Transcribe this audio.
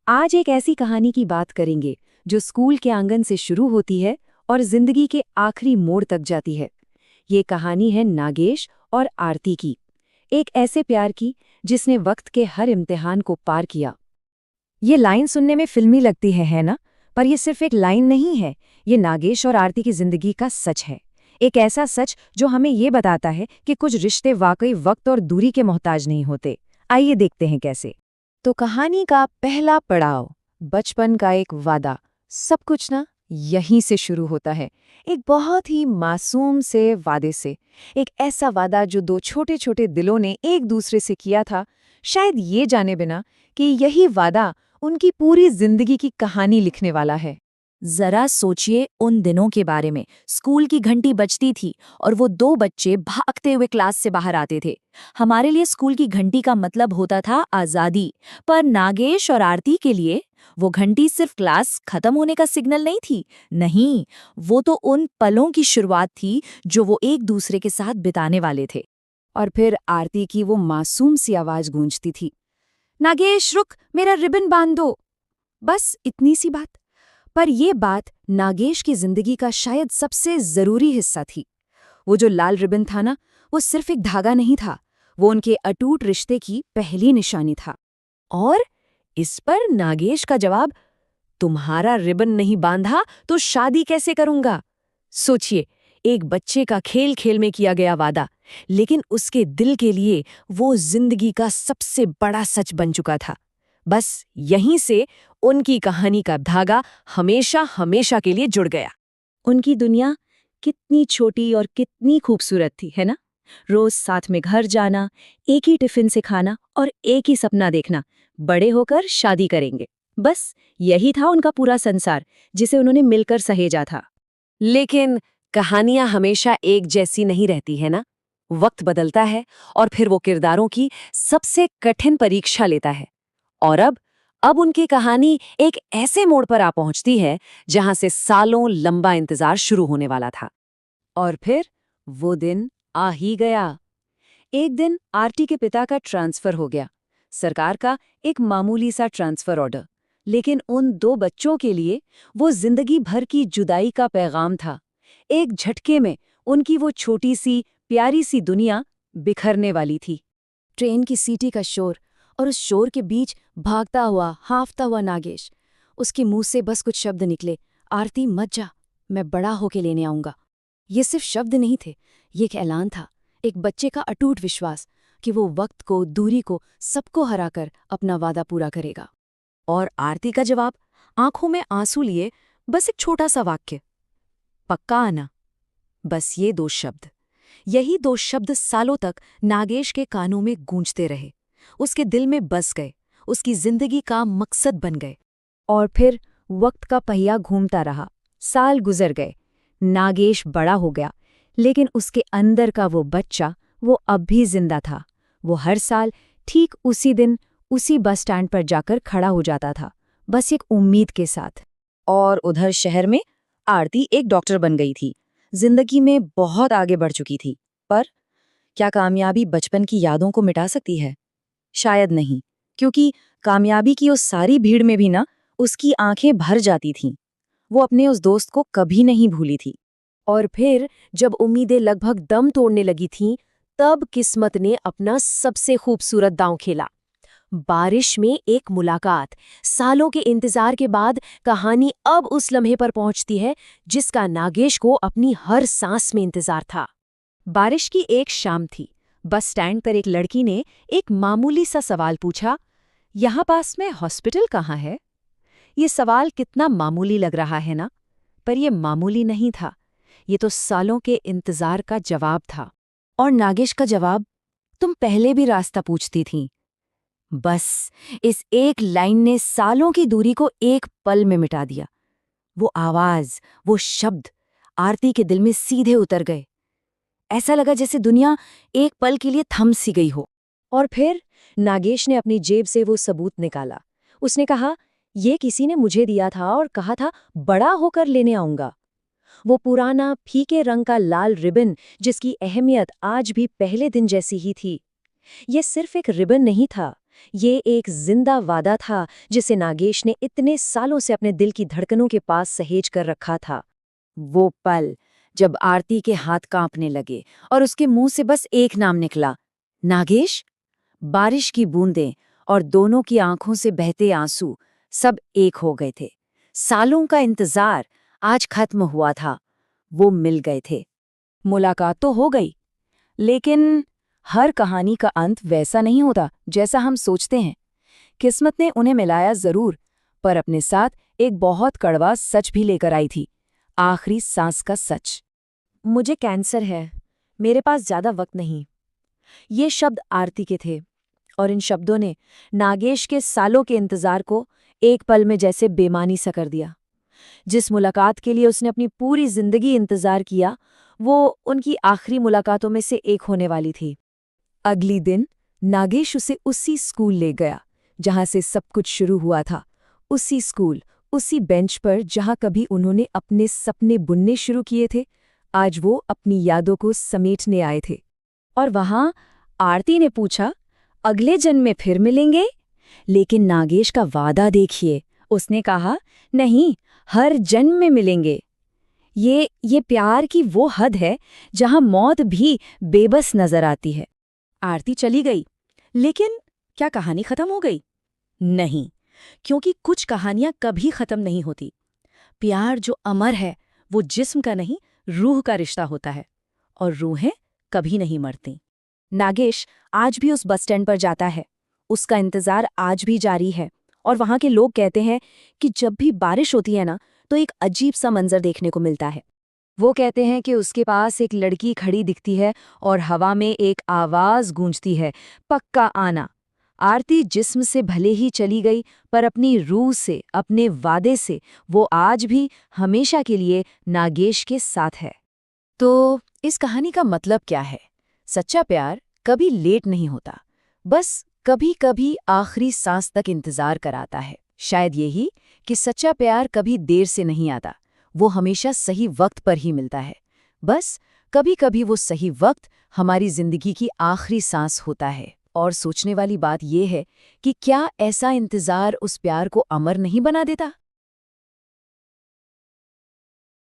आज एक ऐसी कहानी की बात करेंगे जो स्कूल के आंगन से शुरू होती है और जिंदगी के आखिरी मोड़ तक जाती है। ये कहानी है नागेश और आरती की, एक ऐसे प्यार की जिसने वक्त के हर इम्तिहान को पार किया। ये लाइन सुनने में फिल्मी लगती है ना? पर ये सिर्फ एक लाइन नहीं है, ये नागेश और आरती की जिंदगी का सच है। एक ऐसा सच जो हमें ये बताता है कि कुछ रिश्ते वाकई वक्त और दूरी के मोहताज नहीं होते। आइए देखते हैं कैसे। तो कहानी का पहला पड़ाव, बचपन का एक वादा। सब कुछ ना यहीं से शुरू होता है, एक बहुत ही मासूम से वादे से। एक ऐसा वादा जो दो छोटे छोटे दिलों ने एक दूसरे से किया था, शायद ये जाने बिना कि यही वादा उनकी पूरी जिंदगी की कहानी लिखने वाला है। जरा सोचिए उन दिनों के बारे में। स्कूल की घंटी बजती थी और वो दो बच्चे भागते हुए क्लास से बाहर आते थे। हमारे लिए स्कूल की घंटी का मतलब होता था आज़ादी, पर नागेश और आरती के लिए वो घंटी सिर्फ क्लास खत्म होने का सिग्नल नहीं थी। नहीं, वो तो उन पलों की शुरुआत थी जो वो एक दूसरे के साथ बिताने वाले थे। और फिर आरती की वो मासूम सी आवाज गूंजती थी, नागेश रुक, मेरा रिबन बांध दो। बस इतनी सी बात, पर ये बात नागेश की जिंदगी का शायद सबसे जरूरी हिस्सा थी। वो जो लाल रिबन था ना, वो सिर्फ एक धागा नहीं था, वो उनके अटूट रिश्ते की पहली निशानी था। और इस पर नागेश का जवाब, तुम्हारा रिबन नहीं बांधा तो शादी कैसे करूंगा। सोचिए, एक बच्चे का खेल खेल में किया गया वादा, लेकिन उसके दिल के लिए वो जिंदगी का सबसे बड़ा सच बन चुका था। बस यहीं से उनकी कहानी का धागा हमेशा हमेशा के लिए जुड़ गया। उनकी दुनिया कितनी छोटी और कितनी खूबसूरत थी, है ना? रोज साथ में घर जाना, एक ही टिफिन से खाना और एक ही सपना देखना, बड़े होकर शादी करेंगे। बस यही था उनका पूरा संसार, जिसे उन्होंने मिलकर सहेजा था। लेकिन कहानियां हमेशा एक जैसी नहीं रहती है ना? वक्त बदलता है और फिर वो किरदारों की सबसे कठिन परीक्षा लेता है। और अब उनकी कहानी एक ऐसे मोड़ पर आ पहुंचती है जहां से सालों लंबा इंतजार शुरू होने वाला था। और फिर वो दिन आ ही गया। एक दिन आरती के पिता का ट्रांसफर हो गया, सरकार का एक मामूली सा ट्रांसफर ऑर्डर, लेकिन उन दो बच्चों के लिए वो जिंदगी भर की जुदाई का पैगाम था। एक झटके में उनकी वो छोटी सी प्यारी सी दुनिया बिखरने वाली थी। ट्रेन की सीटी का शोर, और उस शोर के बीच भागता हुआ हांफता हुआ नागेश। उसके मुंह से बस कुछ शब्द निकले, आरती मत जा, मैं बड़ा होके लेने आऊंगा। ये सिर्फ शब्द नहीं थे, ये एक ऐलान था, एक बच्चे का अटूट विश्वास कि वो वक्त को, दूरी को, सबको हराकर अपना वादा पूरा करेगा। और आरती का जवाब, आंखों में आंसू लिए, बस एक छोटा सा वाक्य, पक्का आना। बस ये दो शब्द, यही दो शब्द सालों तक नागेश के कानों में गूंजते रहे, उसके दिल में बस गए, उसकी जिंदगी का मकसद बन गए। और फिर वक्त का पहिया घूमता रहा, साल गुजर गए, नागेश बड़ा हो गया, लेकिन उसके अंदर का वो बच्चा, वो अब भी जिंदा था। वो हर साल ठीक उसी दिन उसी बस स्टैंड पर जाकर खड़ा हो जाता था, बस एक उम्मीद के साथ। और उधर शहर में आरती एक डॉक्टर बन गई थी, जिंदगी में बहुत आगे बढ़ चुकी थी। पर क्या कामयाबी बचपन की यादों को मिटा सकती है? शायद नहीं, क्योंकि कामयाबी की उस सारी भीड़ में भी ना उसकी आंखें भर जाती थीं। वो अपने उस दोस्त को कभी नहीं भूली थी। और फिर जब उम्मीदें लगभग दम तोड़ने लगी थीं, तब किस्मत ने अपना सबसे खूबसूरत दांव खेला। बारिश में एक मुलाकात, सालों के इंतजार के बाद कहानी अब उस लम्हे पर पहुंचती है जिसका नागेश को अपनी हर सांस में इंतजार था। बारिश की एक शाम थी। बस स्टैंड पर एक लड़की ने एक मामूली सा सवाल पूछा, यहाँ पास में हॉस्पिटल कहाँ है? ये सवाल कितना मामूली लग रहा है ना, पर ये मामूली नहीं था, ये तो सालों के इंतजार का जवाब था। और नागेश का जवाब, तुम पहले भी रास्ता पूछती थीं। बस इस एक लाइन ने सालों की दूरी को एक पल में मिटा दिया। वो आवाज, वो शब्द आरती के दिल में सीधे उतर गए। ऐसा लगा जैसे दुनिया एक पल के लिए थम सी गई हो। और फिर नागेश ने अपनी जेब से वो सबूत निकाला। उसने कहा, ये किसी ने मुझे दिया था और कहा था बड़ा होकर लेने आऊंगा। वो पुराना फीके रंग का लाल रिबन, जिसकी अहमियत आज भी पहले दिन जैसी ही थी। ये सिर्फ एक रिबन नहीं था, ये एक जिंदा वादा था जिसे नागेश ने इतने सालों से अपने दिल की धड़कनों के पास सहेज कर रखा था। वो पल जब आरती के हाथ कांपने लगे और उसके मुंह से बस एक नाम निकला, नागेश। बारिश की बूंदें और दोनों की आंखों से बहते आंसू सब एक हो गए थे। सालों का इंतजार आज खत्म हुआ था। वो मिल गए थे। मुलाकात तो हो गई, लेकिन हर कहानी का अंत वैसा नहीं होता जैसा हम सोचते हैं। किस्मत ने उन्हें मिलाया जरूर, पर अपने साथ एक बहुत कड़वा सच भी लेकर आई थी, आखिरी सांस का सच। मुझे कैंसर है, मेरे पास ज्यादा वक्त नहीं। ये शब्द आरती के थे, और इन शब्दों ने नागेश के सालों के इंतजार को एक पल में जैसे बेमानी सा कर दिया। जिस मुलाकात के लिए उसने अपनी पूरी जिंदगी इंतजार किया, वो उनकी आखिरी मुलाकातों में से एक होने वाली थी। अगली दिन नागेश उसे उसी स्कूल ले गया जहां से सब कुछ शुरू हुआ था। उसी स्कूल, उसी बेंच पर जहां कभी उन्होंने अपने सपने बुनने शुरू किए थे, आज वो अपनी यादों को समेटने आए थे। और वहां आरती ने पूछा, अगले जन्म में फिर मिलेंगे? लेकिन नागेश का वादा देखिए, उसने कहा, नहीं, हर जन्म में मिलेंगे। ये प्यार की वो हद है जहां मौत भी बेबस नजर आती है। आरती चली गई, लेकिन क्या कहानी खत्म हो गई? नहीं, क्योंकि कुछ कहानियां कभी खत्म नहीं होती। प्यार जो अमर है वो जिस्म का नहीं, रूह का रिश्ता होता है, और रूहें कभी नहीं मरती। नागेश आज भी उस बस स्टैंड पर जाता है। उसका इंतजार आज भी जारी है, और वहां के लोग कहते हैं कि जब भी बारिश होती है ना, तो एक अजीब सा मंजर देखने को मिलता है। वो कहते हैं कि उसके पास एक लड़की खड़ी दिखती है और हवा में एक आवाज गूंजती है, पक्का आना। आरती जिस्म से भले ही चली गई, पर अपनी रूह से, अपने वादे से वो आज भी हमेशा के लिए नागेश के साथ है। तो इस कहानी का मतलब क्या है? सच्चा प्यार कभी लेट नहीं होता, बस कभी कभी आखिरी सांस तक इंतजार कराता है। शायद यही कि सच्चा प्यार कभी देर से नहीं आता, वो हमेशा सही वक्त पर ही मिलता है। बस कभी कभी वो सही वक्त हमारी जिंदगी की आखिरी सांस होता है। और सोचने वाली बात यह है कि क्या ऐसा इंतजार उस प्यार को अमर नहीं बना देता?